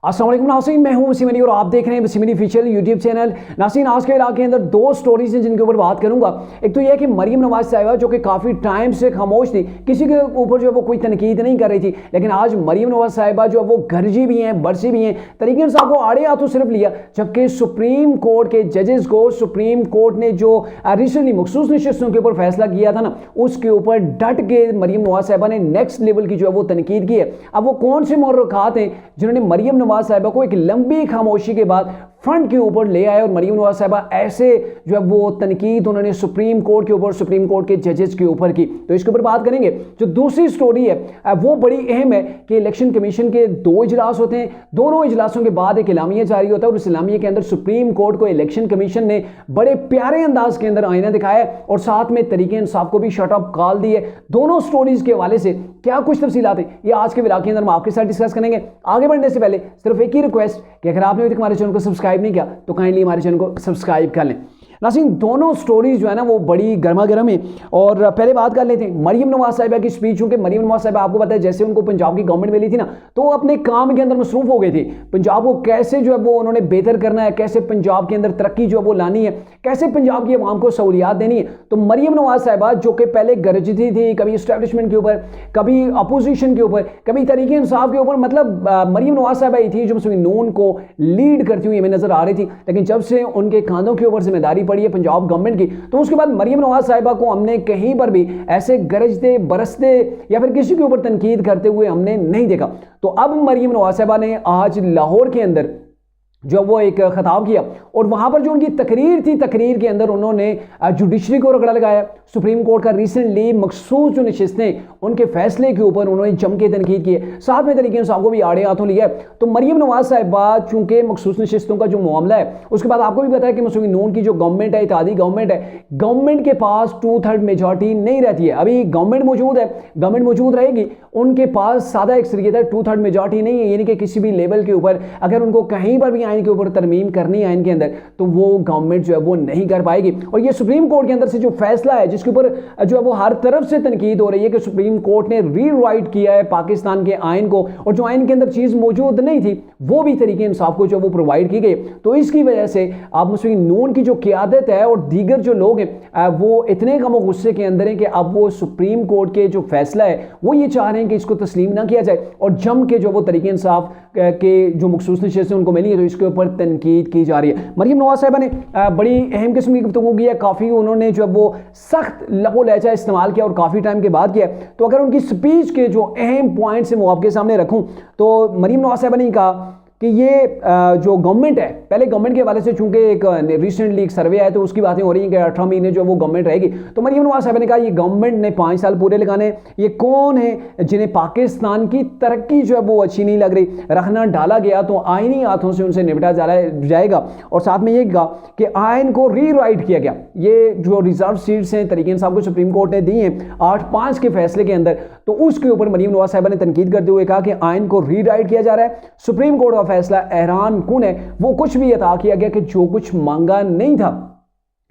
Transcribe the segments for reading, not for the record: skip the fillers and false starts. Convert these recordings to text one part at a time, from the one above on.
अस्सलाम वालेकुम नाज़रीन, मैं हूं वसीम अली और आप देख रहे हैं Wasim Ali official YouTube channel. नाज़रीन, आज के इलाके के अंदर दो स्टोरीज हैं जिनके ऊपर बात करूंगा। एक तो यह है कि मरीम नवाज साहिबा जो कि काफ़ी टाइम से खामोश थी, किसी के ऊपर जो है वो कोई तनकीद नहीं कर रही थी, लेकिन आज मरीम नवाज साहिबा जो है वो गरजी भी हैं, बरसी भी हैं। तरीके साहब को आड़े हाथों सिर्फ लिया, जबकि सुप्रीम कोर्ट के जजेस को सुप्रीम कोर्ट ने जो रिसेंटली मखसूस नशिस्तों के ऊपर फैसला किया था ना, उसके ऊपर डट के मरीम नवाज साहिबा ने नेक्स्ट लेवल की जो है वो तनकीद की है। अब वो कौन से मुहर्रिकात हैं जिन्होंने मरीम नवाज साहिबा को एक लंबी खामोशी के बाद फ्रंट के ऊपर ले आए और मरीम नवाज साहिबा ऐसे जो है वो तनकीद उन्होंने सुप्रीम कोर्ट के ऊपर, सुप्रीम कोर्ट के जजेस के ऊपर की, तो इसके ऊपर बात करेंगे। जो दूसरी स्टोरी है वो बड़ी अहम है कि इलेक्शन कमीशन के दो इजलास होते हैं, दोनों इजलासों के बाद एक इलामिया जारी होता है और उस इलामिया के अंदर सुप्रीम कोर्ट को इलेक्शन कमीशन ने बड़े प्यारे अंदाज के अंदर आईना दिखाया और साथ में तरीके इंसाफ को भी शट अप कॉल दी है। दोनों स्टोरीज के हवाले से क्या कुछ तफसीलात है ये आज के व्लॉग के अंदर हम आपके साथ डिस्कस करेंगे। आगे बढ़ने से पहले सिर्फ एक ही रिक्वेस्ट कि अगर आपने अभी तक हमारे चैनल को सब्सक्राइब नहीं किया तो काइंडली हमारे चैनल को सब्सक्राइब कर लें। नाज़रीन, दोनों स्टोरीज जो है ना वो बड़ी गर्मा गर्म है और पहले बात कर लेते हैं मरीम नवाज साहिबा की स्पीच। चूंकि मरीम नवाज साहिबा आपको पता है जैसे उनको पंजाब की गवर्नमेंट मिली थी ना, तो वो अपने काम के अंदर मसरूफ हो गए थे। पंजाब को कैसे जो है वो उन्होंने बेहतर करना है, कैसे पंजाब के अंदर तरक्की जो है वो लानी है, कैसे पंजाब की आवाम को सहूलियात देनी है। तो मरीम नवाज साहिबा जो कि पहले गरजती थी, कभी इस्टेब्लिशमेंट के ऊपर, कभी अपोजिशन के ऊपर, कभी तरीके इंसाफ के ऊपर, मतलब मरीम नवाज साहिबा ही थी जो मुस्लिम नून को लीड करती हुई हमें नजर आ रही थी। लेकिन जब से उनके कांधों के ऊपर जिम्मेदारी पड़ी है पंजाब गवर्नमेंट की, तो उसके बाद मरीम नवाज साहिबा को हमने कहीं पर भी ऐसे गरजते बरसते या फिर किसी के ऊपर तनकीद करते हुए हमने नहीं देखा। तो अब मरीम नवाज साहिबा ने आज लाहौर के अंदर जो वो एक खिताब किया और वहां पर जो उनकी तकरीर थी, तकरीर के अंदर उन्होंने जुडिशरी को रगड़ा लगाया। सुप्रीम कोर्ट का रिसेंटली मखसूस जो नशिस्तें उनके फैसले के ऊपर उन्होंने जम के तनकीद की है, साथ में तरीके साहब को भी आड़े हाथों लिया। तो मरीम नवाज साहिबा चूंकि मखसूस नशिस्तों का जो मामला है, उसके बाद आपको भी पता है कि मुस्लिम नून की जो गवर्नमेंट है, इत्तेहादी गवर्नमेंट है, गवर्नमेंट के पास 2/3 मेजॉरिटी नहीं रहती है। अभी गवर्नमेंट मौजूद है, गवर्नमेंट मौजूद रहेगी, उनके पास सादा अक्सरियत है, 2/3 मेजॉरिटी नहीं है। यानी कि किसी भी लेवल के ऊपर अगर उनको कहीं पर भी आइन के ऊपर तरमीम करनी है आइन के अंदर, तो वो गवर्नमेंट जो है वो नहीं कर पाएगी। और ये सुप्रीम कोर्ट के अंदर से जो फैसला है जिसके ऊपर जो है वो हर तरफ से तनकीद हो रही है कि सुप्रीम कोर्ट ने रीराइट किया है पाकिस्तान के आइन को, और जो आइन के अंदर चीज मौजूद नहीं थी वो भी तरीके इंसाफ को जो वो प्रोवाइड की गई। तो इसकी वजह से अब मुस्लिम नून की जो क़यादत है और दीगर जो लोग हैं वो इतने गम और गुस्से के अंदर हैं कि अब वो सुप्रीम कोर्ट के जो फैसला है वो ये चाह रहे हैं कि इसको तस्लीम ना किया जाए और जम के जो वो तरीके इंसाफ के जो मखसूस नशिस्तें उनको मिली है तो इसके ऊपर तनकीद की जा रही है। मरीम नवाज साहिबा ने बड़ी अहम किस्म की गुफ्तगू की है, काफ़ी उन्होंने जो वो सख्त लहू लहजा इस्तेमाल किया और काफ़ी टाइम के बाद किया। तो अगर उनकी स्पीच के जो अहम पॉइंट्स हैं वो आपके सामने रखूं तो मरीम नवाज साहिबा ने कहा कि ये जो गवर्नमेंट है, पहले गवर्नमेंट के हवाले से चूंकि एक रिसेंटली एक सर्वे आया तो उसकी बातें हो रही हैं कि 18 महीने जो वो गवर्नमेंट रहेगी। तो मरीम नवाज साहब ने कहा ये गवर्नमेंट ने 5 साल पूरे लगाने, ये कौन है जिन्हें पाकिस्तान की तरक्की जो है वो अच्छी नहीं लग रही, रखना डाला गया तो आईनी हाथों से उनसे निपटा जाएगा। और साथ में ये कहा कि आइन को रीराइट किया गया। ये जो रिजर्व सीट्स हैं तरीके इंसाफ को सुप्रीम कोर्ट ने दी हैं 8-5 के फैसले के अंदर, तो उसके ऊपर मरीम नवाज साहब ने तनकीद करते हुए कहा कि आइन को रीराइट किया जा रहा है। सुप्रीम कोर्ट का फैसला हैरान कुन है, वो कुछ भी अता किया गया कि जो कुछ मांगा नहीं था।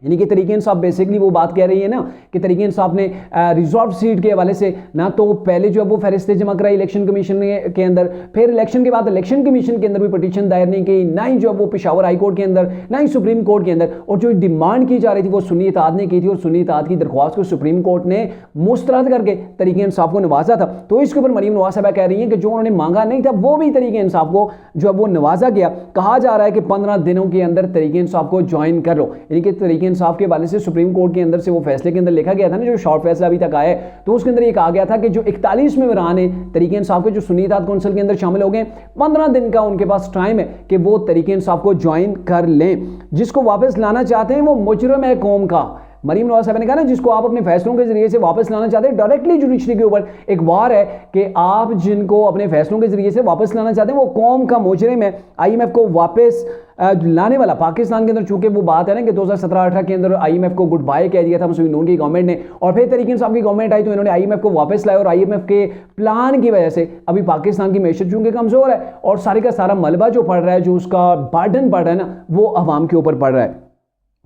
यानी कि तरीके इंसाफ बेसिकली वो बात कह रही है ना कि तरीके इंसाफ ने रिजर्व सीट के हवाले से ना तो पहले जो है वो फहरिस्तें जमा कराई इलेक्शन कमीशन के अंदर, फिर इलेक्शन के बाद इलेक्शन कमीशन के अंदर भी पटिशन दायर नहीं की, ना ही जो है वो पेशावर हाई कोर्ट के अंदर, ना ही सुप्रीम कोर्ट के अंदर। और जो डिमांड की जा रही थी वो सुन्नी इत्तेहाद ने की थी और सुन्नी इत्तेहाद की दरख्वास्त को सुप्रीम कोर्ट ने मुस्तरद करके तरीके इंसाफ को नवाजा था। तो इसके ऊपर मरीम नवाज साहिबा कह रही हैं कि जो उन्होंने मांगा नहीं था वो भी तरीके इंसाफ को जो है वो नवाजा गया। कहा जा रहा है कि 15 दिनों के अंदर तरीके इंसाफ को ज्वाइन कर लो। यानी कि तरीके इंसाफ के हवाले से सुप्रीम कोर्ट के अंदर से वो फैसले के अंदर लिखा गया था ना, जो शॉर्ट फैसला अभी तक आया है, तो उसके अंदर ये कहा गया था कि जो 41 में मेंबरान है तरीके इंसाफ के जो सुन्नी इत्तेहाद कौंसिल के अंदर शामिल हो गए, 15 दिन का उनके पास टाइम है कि वो तरीके इंसाफ को ज्वाइन कर लें। जिसको वापस लाना चाहते हैं वो मुजरिम है कौम का। मरीम नवाज साहब ने कहा ना जिसको आप अपने फैसलों के जरिए से वापस लाना चाहते हैं, डायरेक्टली जुडिशरी के ऊपर एक वार है कि आप जिनको अपने फैसलों के जरिए से वापस लाना चाहते हैं वो कौम का मुजरिम है। IMF को वापस लाने वाला पाकिस्तान के अंदर, चूंकि वो बात है ना कि 2017-18 के अंदर IMF को गुड बाय कह दिया था मुस्लिम नून की गवर्नमेंट ने, और फिर तरीके इंसाफ की गवर्नमेंट आई तो इन्होंने IMF को वापस लाया और IMF के प्लान की वजह से अभी पाकिस्तान की मैशत चूंकि कमजोर है और सारे का सारा मलबा जो पड़ रहा है, जो उसका बर्डन पड़ रहा है ना, वो अवाम के ऊपर पड़ रहा है।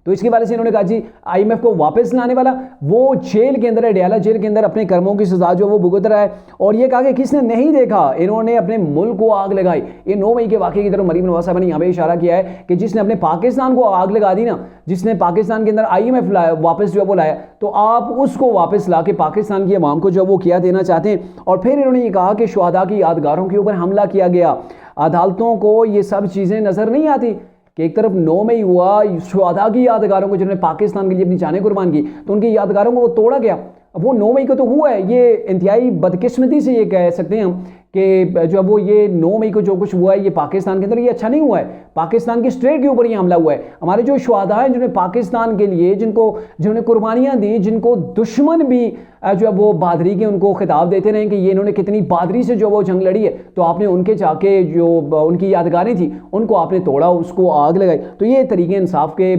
तो इसके बारे से इन्होंने कहा जी IMF को वापस लाने वाला, वो जेल के अंदर है, अडयाला जेल के अंदर अपने कर्मों की सजा जो वो भुगत रहा है। और ये कहा कि किसने नहीं देखा, इन्होंने अपने मुल्क को आग लगाई। ये 9 मई के वाकये की तरफ मरीम नवाज साहब ने यहाँ पे इशारा किया है कि जिसने अपने पाकिस्तान को आग लगा दी ना, जिसने पाकिस्तान के अंदर IMF वापस जो वो लाया, तो आप उसको वापस ला के पाकिस्तान की अवाम को जो वो किया देना चाहते हैं। और फिर इन्होंने ये कहा कि शुहदा की यादगारों के ऊपर हमला किया गया। अदालतों को ये सब चीज़ें नज़र नहीं आती कि एक तरफ 9 मई हुआ, शुहदा की यादगारों को जिन्होंने पाकिस्तान के लिए अपनी जानें कुर्बान की, तो उनकी यादगारों को वो तोड़ा गया। अब वो 9 मई को तो हुआ है, ये इंतहाई बदकिस्मती से ये कह सकते हैं हम कि जो वो ये 9 मई को जो कुछ हुआ है ये पाकिस्तान के अंदर ये अच्छा नहीं हुआ है, पाकिस्तान की स्टेट के ऊपर ये हमला हुआ है। हमारे जो शुहदा हैं जिन्होंने पाकिस्तान के लिए जिन्होंने कुर्बानियाँ दी, जिनको दुश्मन भी जो वो बहादरी के उनको खिताब देते रहे कि ये इन्होंने कितनी बहादरी से जो वो जंग लड़ी है, तो आपने उनके जाके जो उनकी यादगारें थी उनको आपने तोड़ा, उसको आग लगाई। तो ये तरीके इंसाफ के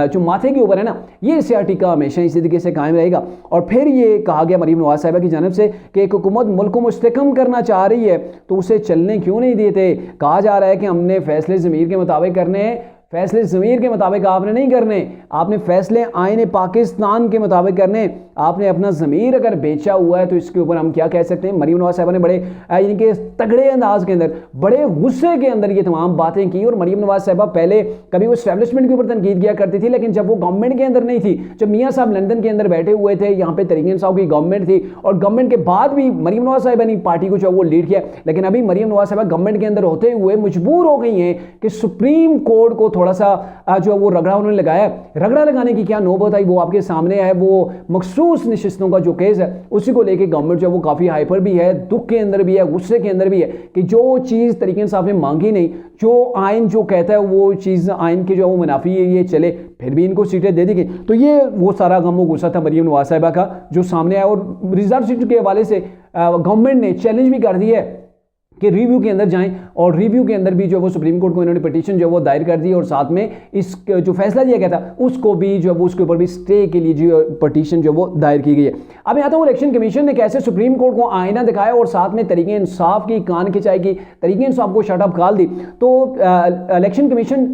जो माथे के ऊपर है ना, ये सियाटी का हमेशा इसी तरीके से कायम रहेगा। और फिर ये कहा गया मरीम नवाज साहिबा की जानब से कि एक हुकूमत मुल्क को मुस्तकम करना चाह रही है तो उसे चलने क्यों नहीं देते। कहा जा रहा है कि हमने फैसले ज़मीर के मुताबिक करने हैं, फैसले ज़मीर के मुताबिक आपने नहीं करने, आपने फैसले आईने पाकिस्तान के मुताबिक करने। आपने अपना ज़मीर अगर बेचा हुआ है तो इसके ऊपर हम क्या कह सकते हैं। मरीम नवाज साहिबा ने बड़े यानी कि तगड़े अंदाज के अंदर, बड़े गुस्से के अंदर ये तमाम बातें की। और मरीम नवाज साहिबा पहले कभी वो एस्टैब्लिशमेंट के ऊपर तनकीद किया करती थी, लेकिन जब वो गवर्नमेंट के अंदर नहीं थी, जब मियाँ साहब लंदन के अंदर बैठे हुए थे, यहाँ पे तरीके इंसाफ की गवर्नमेंट थी और गवर्नमेंट के बाद भी मरीम नवाज साहिबा ने पार्टी को जो वो लीड किया, लेकिन अभी मरीम नवाज साहिबा गवर्नमेंट के अंदर होते हुए मजबूर हो गई हैं कि सुप्रीम कोर्ट को थोड़ा सा जो वो रगड़ा उन्होंने लगाया। रगड़ा लगाने की क्या नौबत आई वो आपके सामने है। वो मखसूस नशिस्तों का जो केस है उसी को लेके गवर्नमेंट जो वो काफ़ी हाइपर भी है, दुख के अंदर भी है, गुस्से के अंदर भी है कि जो चीज़ तरीके इंसाफ ने मांगी नहीं, जो आइन जो कहता है वो चीज़ आइन की जो वो मुनाफी है ये चले, फिर भी इनको सीटें दे दी गई। तो ये वो सारा गम व गुस्सा था मरीम नवाज साहिबा का जो सामने आया। और रिजर्व सीट के हवाले से गवर्नमेंट ने चैलेंज भी कर दिया है कि रिव्यू के अंदर जाएं, और रिव्यू के अंदर भी जो वो सुप्रीम कोर्ट को इन्होंने पिटीशन जो वो दायर कर दी और साथ में इस जो फैसला दिया गया था उसको भी जो वो उसके ऊपर भी स्टे के लिए जो पिटीशन जो वो दायर की गई है। अब यहाँ तो इलेक्शन कमीशन ने कैसे सुप्रीम कोर्ट को आईना दिखाया और साथ में तरीके इंसाफ की कान खिंचाई की, तरीके इंसाफ को शटअप काल दी। तो इलेक्शन कमीशन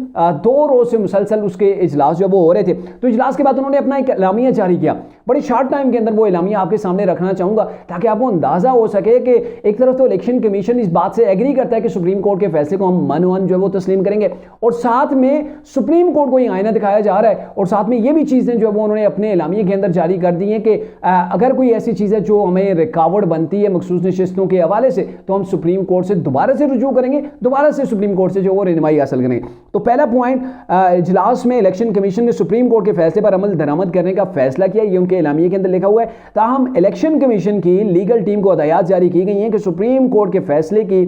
2 रोज से मुसलसल उसके इजलास जो वो हो रहे थे, तो इजलास के बाद उन्होंने अपना एक एलामिया जारी किया। बड़ी शॉर्ट टाइम के अंदर वो एलामिया आपके सामने रखना चाहूँगा ताकि आपको अंदाज़ा हो सके कि एक तरफ तो इलेक्शन कमीशन इस बात से एग्री करता है कि सुप्रीम कोर्ट के फैसले को हम मन जो है वो तस्लीम करेंगे, और साथ में सुप्रीम कोर्ट को ये आईना दिखाया जा रहा है। और साथ में ये भी चीज़ें जो वो उन्होंने अपने एलामिया के अंदर जारी कर दी हैं कि अगर कोई ऐसी चीज़ है जो हमें रुकावट बनती है मखसूस नशिस्तों के हवाले से, तो हम सुप्रीम कोर्ट से दोबारा से रुजू करेंगे, दोबारा से सुप्रीम कोर्ट से जो वो रहनुमाई हासिल करेंगे। तो पहला पॉइंट, इजलास में इलेक्शन कमीशन ने सुप्रीम कोर्ट के फैसले पर अमल दरामद करने का फैसला किया, ये उनके एलामिया के अंदर लिखा हुआ है। ताहम इलेक्शन कमीशन की लीगल टीम को हदायत जारी की गई हैं कि सुप्रीम कोर्ट के फैसले की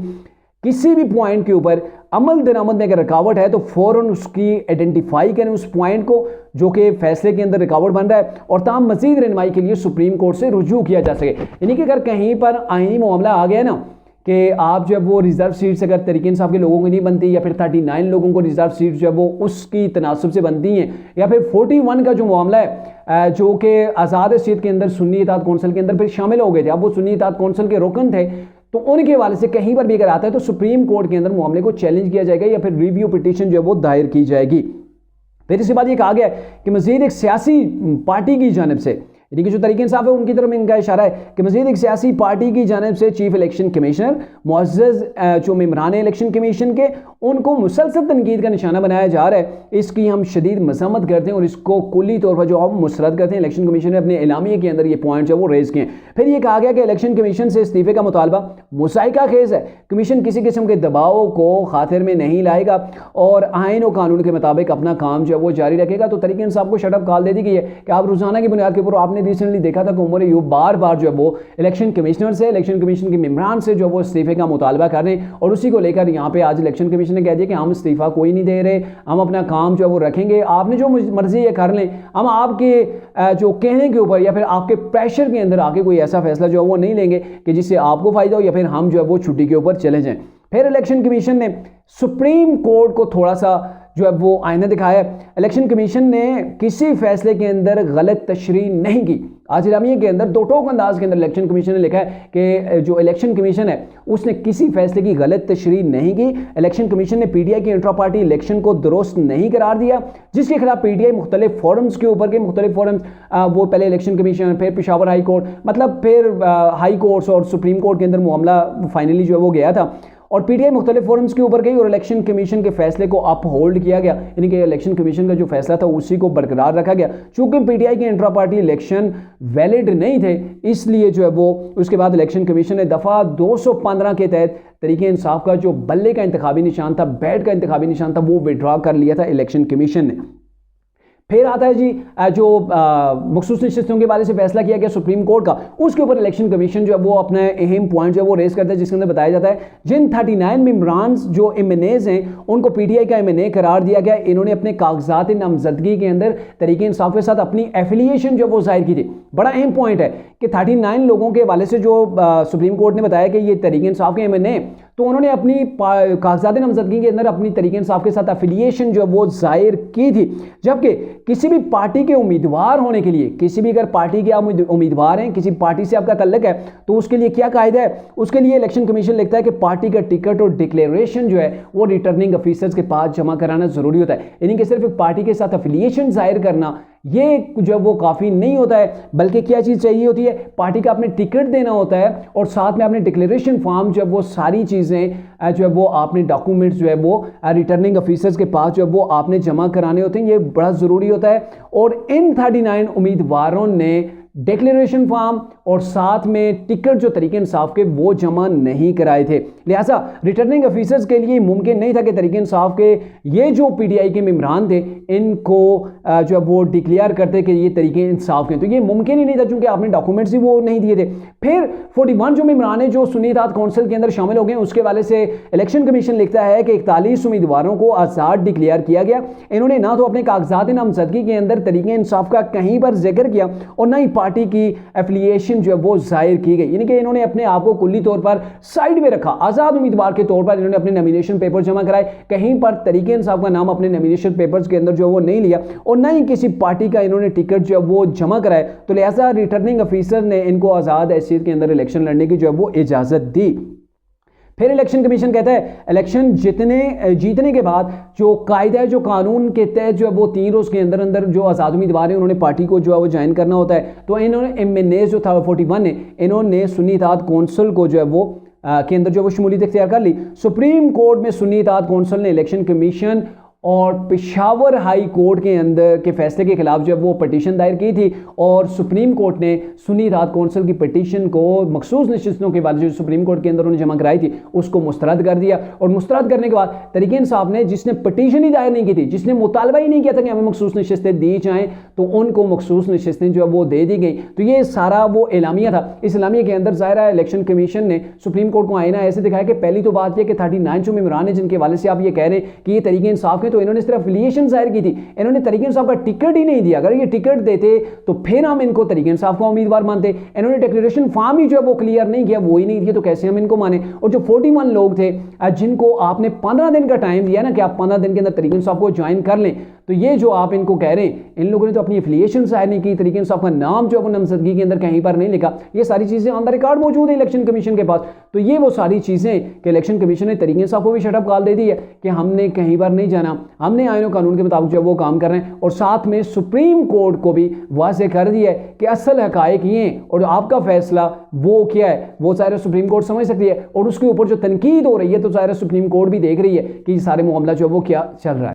किसी भी पॉइंट के ऊपर अमल दरामद में अगर रुकावट है तो फौरन उसकी आइडेंटिफाई करें उस पॉइंट को जो कि फैसले के अंदर रुकावट बन रहा है, और ताम मजीद रहनुमाई के लिए सुप्रीम कोर्ट से रुजू किया जा सके। यानी कि अगर कहीं पर आईनी मामला आ गया ना कि आप जब वो रिजर्व सीट्स अगर तरीके इंसाफ के लोगों की नहीं बनती, या फिर 39 लोगों को रिजर्व सीट जो है वो उसकी तनासब से बनती हैं, या फिर 41 का जो मामला है जो कि आज़ाद सीट के अंदर सुन्नी इत्तेहाद कौंसिल के अंदर फिर शामिल हो गए थे, अब वो सुन्नी इत्तेहाद कौंसिल के रुकन थे, तो उनके हवाले से कहीं पर भी अगर आता है तो सुप्रीम कोर्ट के अंदर मामले को चैलेंज किया जाएगा या फिर रिव्यू पिटीशन जो है वो दायर की जाएगी। फिर इसके बाद ये कहा गया कि मजीद एक सियासी पार्टी की जानिब से, यानी कि जो तरीके इंसाफ है उनकी तरफ इनका इशारा है कि मजीद एक सियासी पार्टी की जानिब से चीफ इलेक्शन कमिश्नर मुअज़्ज़ज़ जो मेंबरान इलेक्शन कमीशन के उनको मुसलसल तनकीद का निशाना बनाया जा रहा है। इसकी हम शदीद मज़म्मत करते हैं और इसको कुल्ली तौर पर जो हम मुस्तरद करते हैं। इलेक्शन कमीशन ने अपने एलामिया के अंदर ये पॉइंट जो वो रेज किए। फिर ये कहा गया कि इलेक्शन कमीशन से इस्तीफे का मुतालबा मुसाइका खेज है, कमीशन किसी किस्म के दबाव को खातिर में नहीं लाएगा और आइन और कानून के मुताबिक अपना काम जो है वो जारी रखेगा। तो तरीके इंसाफ को शटअप कॉल दे दी गई है कि आप रोजाना की बुनियाद के ऊपर आपने रिसेंटली देखा था कि उमर अयूब बार बार जो है वो इलेक्शन कमिश्नर से, इलेक्शन कमीशन के मेंबरान से जो वो इस्तीफे का मुतालबा कर रहे हैं, और उसी को लेकर यहाँ पे आज इलेक्शन कमीशन ने कह दिया कि हम इस्तीफा कोई नहीं दे रहे, हम अपना काम जो है वो रखेंगे, आपने जो मर्जी है कर लें, हम आपके जो कहने के ऊपर या फिर आपके प्रेशर के अंदर आके कोई ऐसा फैसला जो है वो नहीं लेंगे कि जिससे आपको फायदा हो या फिर हम जो है वो छुट्टी के ऊपर चले जाएं। फिर इलेक्शन कमीशन ने सुप्रीम कोर्ट को थोड़ा सा जो है वो आईना दिखाया। इलेक्शन कमीशन ने किसी फैसले के अंदर गलत तशरीह नहीं की। आज इलामिया के अंदर दो टोक अंदाज के अंदर इलेक्शन कमीशन ने लिखा है कि जो इलेक्शन कमीशन है उसने किसी फैसले की गलत तशरीह नहीं की। इलेक्शन कमीशन ने पीटीआई की इंट्रा पार्टी इलेक्शन को दुरुस्त नहीं करार दिया, जिसके खिलाफ पीटीआई मुख्तलिफ फोरम्स के ऊपर के मुख्तलिफ फोरम्स वो पहले इलेक्शन कमीशन, फिर पेशावर हाई कोर्ट, मतलब फिर हाई कोर्ट्स और सुप्रीम कोर्ट के अंदर मामला फाइनली जो है वो गया था और पीटीआई मुख्तलिफ फोरम्स के ऊपर गई और इलेक्शन कमीशन के फैसले को अपहोल्ड किया गया, यानी कि इलेक्शन कमीशन का जो फैसला था उसी को बरकरार रखा गया। चूंकि पीटीआई के इंट्रा पार्टी इलेक्शन वैलिड नहीं थे, इसलिए जो है वो उसके बाद इलेक्शन कमीशन ने दफ़ा 215 के तहत तरीके इंसाफ का जो बल्ले का इंतखाबी निशान था, बैट का इंतखाबी निशान था, वो विड्रॉ कर लिया था इलेक्शन कमीशन ने। फिर आता है जी जो मखसूस नशिस्तों के बारे से फैसला किया गया सुप्रीम कोर्ट का, उसके ऊपर इलेक्शन कमीशन जो है वो अपने अहम पॉइंट जो है वो रेस करता है, जिसके अंदर बताया जाता है जिन 39 मेंबरान जो एमएनएज हैं उनको पीटीआई का एमएनए करार दिया गया। इन्होंने अपने कागजात नामजदगी के अंदर तरीके इंसाफ के साथ अपनी एफिलिएशन जो वो जाहिर की थी। बड़ा अहम पॉइंट है कि 39 लोगों के हवाले से जो सुप्रीम कोर्ट ने बताया कि ये तरीके इंसाफ के एमएनए, तो उन्होंने अपनी कागजात नामजदगी के अंदर अपनी तरीके इंसाफ के साथ एफिलिएशन जो वो जाहिर की थी। जबकि किसी भी पार्टी के उम्मीदवार होने के लिए, किसी भी अगर पार्टी के आप उम्मीदवार हैं, किसी पार्टी से आपका तल्लक है, तो उसके लिए क्या कायदा है? उसके लिए इलेक्शन कमीशन लिखता है कि पार्टी का टिकट और डिक्लेरेशन जो है वो रिटर्निंग ऑफिसर्स के पास जमा कराना जरूरी होता है। यानी कि सिर्फ एक पार्टी के साथ एफिलिएशन जाहिर करना ये जो वो काफ़ी नहीं होता है, बल्कि क्या चीज़ चाहिए होती है? पार्टी का आपने टिकट देना होता है और साथ में आपने डिक्लेरेशन फॉर्म जो है वो सारी चीज़ें जो है वो आपने डॉक्यूमेंट्स जो है वो रिटर्निंग ऑफिसर्स के पास जो है वो आपने जमा कराने होते हैं। ये बड़ा ज़रूरी होता है और इन 39 उम्मीदवारों ने डिक्लेरेशन फॉर्म और साथ में टिकट जो तरीके इंसाफ के वो जमा नहीं कराए थे। लिहाजा रिटर्निंग ऑफिसर्स के लिए मुमकिन नहीं था कि तरीके इंसाफ के ये जो पीटीआई के मेंबरान थे इनको जो है वो डिक्लेयर करते कि ये तरीके इंसाफ के, तो ये मुमकिन ही नहीं था क्योंकि आपने डॉक्यूमेंट्स ही वो नहीं दिए थे। फिर 41 जो मेंबरान है जो सुन्नी इत्तेहाद काउंसिल के अंदर शामिल हो गए, उसके वाले से इलेक्शन कमीशन लिखता है कि 41 उम्मीदवारों को आज़ाद डिक्लेयर किया गया। इन्होंने ना तो अपने कागजात नामजदगी के अंदर तरीके इंसाफ का कहीं पर जिक्र किया और ना ही पार्टी की एफिलिएशन जो है वो जाहिर की गई, यानी कि इन्होंने अपने आप को कुल्ली तौर पर साइड में रखा। आज़ाद उम्मीदवार के तौर पर इन्होंने अपने नॉमिनेशन पेपर जमा कराए, कहीं पर तरीके इंसाफ का नाम अपने नॉमिनेशन पेपर्स के अंदर जो वो नहीं लिया और ना ही किसी पार्टी का इन्होंने टिकट जो है वो जमा कराए। तो लिहाजा रिटर्निंग ऑफिसर ने इनको आज़ाद हैसियत के अंदर इलेक्शन लड़ने की जो है वो इजाज़त दी। फिर इलेक्शन कमीशन कहता है इलेक्शन जीतने के बाद जो कायदा है, जो कानून के तहत जो है वो 3 रोज़ के अंदर अंदर जो आज़ाद उम्मीदवार हैं उन्होंने पार्टी को जो है वो ज्वाइन करना होता है। तो इन्होंने एमएनए जो था 41 ने इन्होंने सुन्नी इत्तेहाद काउंसिल को जो है वो के अंदर जो वो शमूलियत इख्तियार कर ली। सुप्रीम कोर्ट में सुन्नी इत्तेहाद काउंसिल ने इलेक्शन कमीशन और पेशावर हाई कोर्ट के अंदर के फैसले के खिलाफ जो है वो पटिशन दायर की थी और सुप्रीम कोर्ट ने सुन्नी इत्तेहाद काउंसिल की पटिशन को मखसूस नशिस्तों के बाद जो सुप्रीम कोर्ट के अंदर उन्होंने जमा कराई थी उसको मुस्तरद कर दिया। और मुस्तरद करने के बाद तरीके इंसाफ ने, जिसने पटिशन ही दायर नहीं की थी, जिसने मुतालबा ही नहीं किया था कि हमें मखसूस नशिस्तें दी जाएँ, तो उनको मखसूस नशिस्तें जो है वो दे दी गई। तो ये सारा वो एलामिया था। इस एलामिया के अंदर ज़ाहिर है इलेक्शन कमीशन ने सुप्रीम कोर्ट को आईना ऐसे दिखाया कि पहली तो बात यह कि 39 जो मेंबरान है जिनके हवाले से आप ये कह रहे हैं कि ये तरीके इंसाफ के, तो इन्होंने सिर्फ एफिलिएशन जाहिर की थी, इन्होंने तरीके इंसाफ का टिकट ही नहीं दिया। अगर ये टिकट देते तो फिर हम इनको तरीके इंसाफ का उम्मीदवार मानते। इन्होंने डिक्लेरेशन फॉर्म ही जो है वो क्लियर नहीं किया, वो ही नहीं दिया, तो कैसे हम इनको माने? और जो 41 लोग थे जिनको आपने 15 दिन का टाइम दिया ना कि आप 15 दिन के अंदर तरीके इंसाफ को ज्वाइन कर लें, तो ये जो आप इनको कह रहे हैं इन लोगों ने तो अपनी एफिलिएशन जाहिर नहीं की, तरीके इंसाफ का नाम जो है वो नामजदगी के अंदर कहीं पर नहीं लिखा। ये सारी चीज़ें ऑन द रिकॉर्ड मौजूद है इलेक्शन कमीशन के पास। तो ये वो सारी चीज़ें कि इलेक्शन कमीशन ने तरीके इंसाफ को भी शटअप कॉल दे दी है कि हमने कहीं पर नहीं जाना, हमने आईन और कानून के मुताबिक जो है वो काम कर रहे हैं। और साथ में सुप्रीम कोर्ट को भी वाज़ेह कर दिया है कि असल हकायक ये हैं और आपका फैसला वो क्या है वो ज़ाहिर सुप्रीम कोर्ट समझ सकती है। और उसके ऊपर जो तनकीद हो रही है तो ज़ाहिर सुप्रीम कोर्ट भी देख रही है कि ये सारे मामला जो है वो क्या चल रहा है।